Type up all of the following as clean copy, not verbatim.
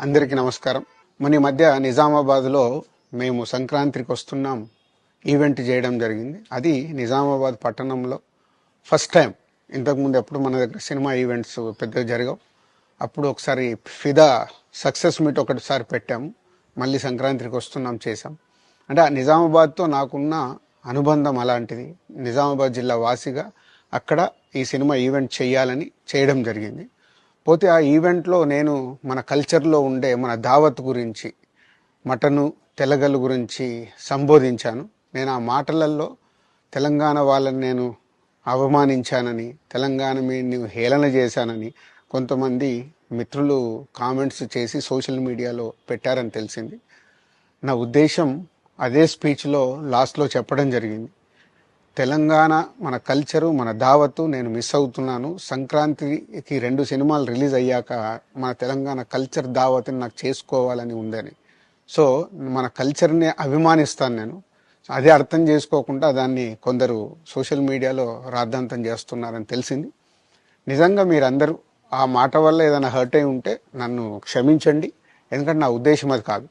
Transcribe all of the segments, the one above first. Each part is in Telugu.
అందరికీ నమస్కారం. మన ఈ మధ్య నిజామాబాద్లో మేము సంక్రాంతికి వస్తున్నాం ఈవెంట్ చేయడం జరిగింది. అది నిజామాబాద్ పట్టణంలో ఫస్ట్ టైం. ఇంతకుముందు ఎప్పుడు మన దగ్గర సినిమా ఈవెంట్స్ పెద్దగా జరగవు. అప్పుడు ఒకసారి ఫిదా సక్సెస్ మీట్ ఒకటిసారి పెట్టాము. మళ్ళీ సంక్రాంతికి వస్తున్నాం చేసాం. అంటే ఆ నిజామాబాద్తో నాకున్న అనుబంధం అలాంటిది. నిజామాబాద్ జిల్లా వాసిగా అక్కడ ఈ సినిమా ఈవెంట్ చేయాలని చేయడం జరిగింది. పోతే ఆ ఈవెంట్లో నేను మన కల్చర్లో ఉండే మన దావత్ గురించి, మటను తెలగలు గురించి సంబోధించాను. నేను ఆ మాటలలో తెలంగాణ వాళ్ళని నేను అవమానించానని, తెలంగాణ మీద హేళన చేశానని కొంతమంది మిత్రులు కామెంట్స్ చేసి సోషల్ మీడియాలో పెట్టారని తెలిసింది. నా ఉద్దేశం అదే స్పీచ్లో లాస్ట్లో చెప్పడం జరిగింది. తెలంగాణ మన కల్చరు, మన దావత్తు నేను మిస్ అవుతున్నాను. సంక్రాంతికి 2 సినిమాలు రిలీజ్ అయ్యాక మన తెలంగాణ కల్చర్ దావత్ని నాకు చేసుకోవాలని ఉందని. సో మన కల్చర్ని అభిమానిస్తాను నేను. అదే అర్థం చేసుకోకుండా దాన్ని కొందరు సోషల్ మీడియాలో రాద్ధాంతం చేస్తున్నారని తెలిసింది. నిజంగా మీరందరూ ఆ మాట వల్ల ఏదైనా హర్ట్ అయి ఉంటే నన్ను క్షమించండి. ఎందుకంటే నా ఉద్దేశం అది కాదు.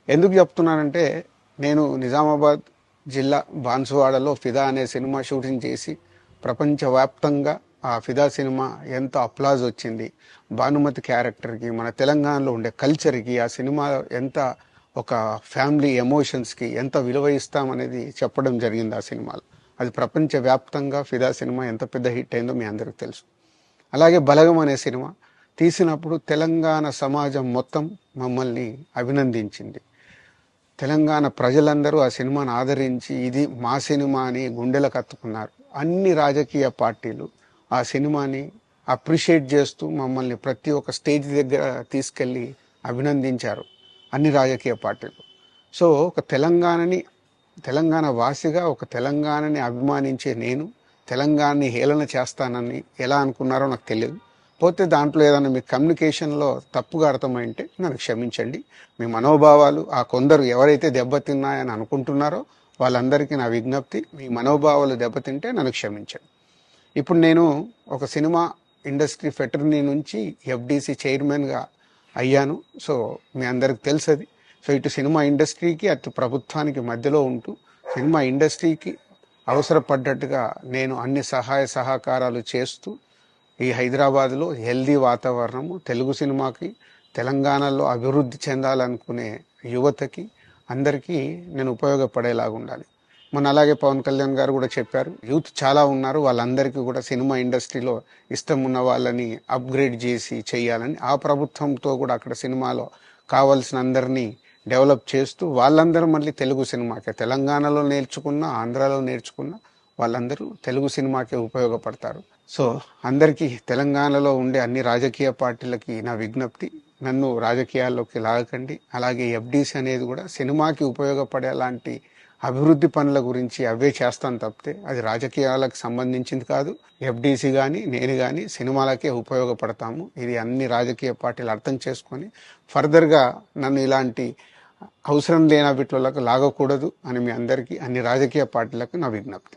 ఎందుకు చెప్తున్నానంటే, నేను నిజామాబాద్ జిల్లా బాన్సువాడలో ఫిదా అనే సినిమా షూటింగ్ చేసి ప్రపంచవ్యాప్తంగా ఆ ఫిదా సినిమా ఎంత అప్లాజ్ వచ్చింది, భానుమతి క్యారెక్టర్కి, మన తెలంగాణలో ఉండే కల్చర్కి ఆ సినిమా ఎంత ఒక ఫ్యామిలీ ఎమోషన్స్కి ఎంత విలువ ఇస్తామనేది చెప్పడం జరిగింది ఆ సినిమాలో. అది ప్రపంచవ్యాప్తంగా ఫిదా సినిమా ఎంత పెద్ద హిట్ అయిందో మీ అందరికీ తెలుసు. అలాగే బలగం అనే సినిమా తీసినప్పుడు తెలంగాణ సమాజం మొత్తం మమ్మల్ని అభినందించింది. తెలంగాణ ప్రజలందరూ ఆ సినిమాను ఆదరించి ఇది మా సినిమా అని గుండెలకు హత్తుకున్నారు. అన్ని రాజకీయ పార్టీలు ఆ సినిమాని అప్రిషియేట్ చేస్తూ మమ్మల్ని ప్రతి ఒక్క స్టేజ్ దగ్గర తీసుకెళ్ళి అభినందించారు, అన్ని రాజకీయ పార్టీలు. సో ఒక తెలంగాణ వాసిగా ఒక తెలంగాణని అభిమానించే నేను తెలంగాణని హేళన చేస్తానని ఎలా అనుకున్నారో నాకు తెలియదు. పోతే దాంట్లో ఏదైనా మీ కమ్యూనికేషన్లో తప్పుగా అర్థమైంటే నన్ను క్షమించండి. మీ మనోభావాలు ఆ కొందరు ఎవరైతే దెబ్బతిన్నాయని అనుకుంటున్నారో వాళ్ళందరికీ నా విజ్ఞప్తి, మీ మనోభావాలు దెబ్బతింటే నన్ను క్షమించండి. ఇప్పుడు నేను ఒక సినిమా ఇండస్ట్రీ ఫెటర్నీ నుంచి ఎఫ్డీసీ చైర్మన్గా అయ్యాను. సో మీ అందరికి తెలుసది. సో ఇటు సినిమా ఇండస్ట్రీకి అటు ప్రభుత్వానికి మధ్యలో ఉంటూ సినిమా ఇండస్ట్రీకి అవసరపడ్డట్టుగా నేను అన్ని సహాయ సహకారాలు చేస్తూ ఈ హైదరాబాద్లో హెల్దీ వాతావరణము, తెలుగు సినిమాకి, తెలంగాణలో అభివృద్ధి చెందాలనుకునే యువతకి అందరికీ నేను ఉపయోగపడేలాగా ఉండాలి. అలాగే పవన్ కళ్యాణ్ గారు కూడా చెప్పారు, యూత్ చాలా ఉన్నారు, వాళ్ళందరికీ కూడా సినిమా ఇండస్ట్రీలో ఇష్టం ఉన్న వాళ్ళని అప్గ్రేడ్ చేసి చేయాలని. ఆ ప్రభుత్వంతో కూడా అక్కడ సినిమాలో కావాల్సిన అందరినీ డెవలప్ చేస్తూ వాళ్ళందరూ మళ్ళీ తెలుగు సినిమాకే, తెలంగాణలో నేర్చుకున్న, ఆంధ్రాలో నేర్చుకున్న వాళ్ళందరూ తెలుగు సినిమాకే ఉపయోగపడతారు. సో అందరికీ తెలంగాణలో ఉండే అన్ని రాజకీయ పార్టీలకి నా విజ్ఞప్తి, నన్ను రాజకీయాల్లోకి లాగకండి. అలాగే ఎఫ్డీసీ అనేది కూడా సినిమాకి ఉపయోగపడే లాంటి అభివృద్ధి పనుల గురించి అవే చేస్తాను తప్పితే అది రాజకీయాలకు సంబంధించింది కాదు. ఎఫ్డీసీ కానీ నేను కానీ సినిమాలకే ఉపయోగపడతాము. ఇది అన్ని రాజకీయ పార్టీలు అర్థం చేసుకొని ఫర్దర్గా నన్ను ఇలాంటి అవసరం లేని వీటిలోకి లాగకూడదు అని మీ అందరికీ, అన్ని రాజకీయ పార్టీలకు నా విజ్ఞప్తి.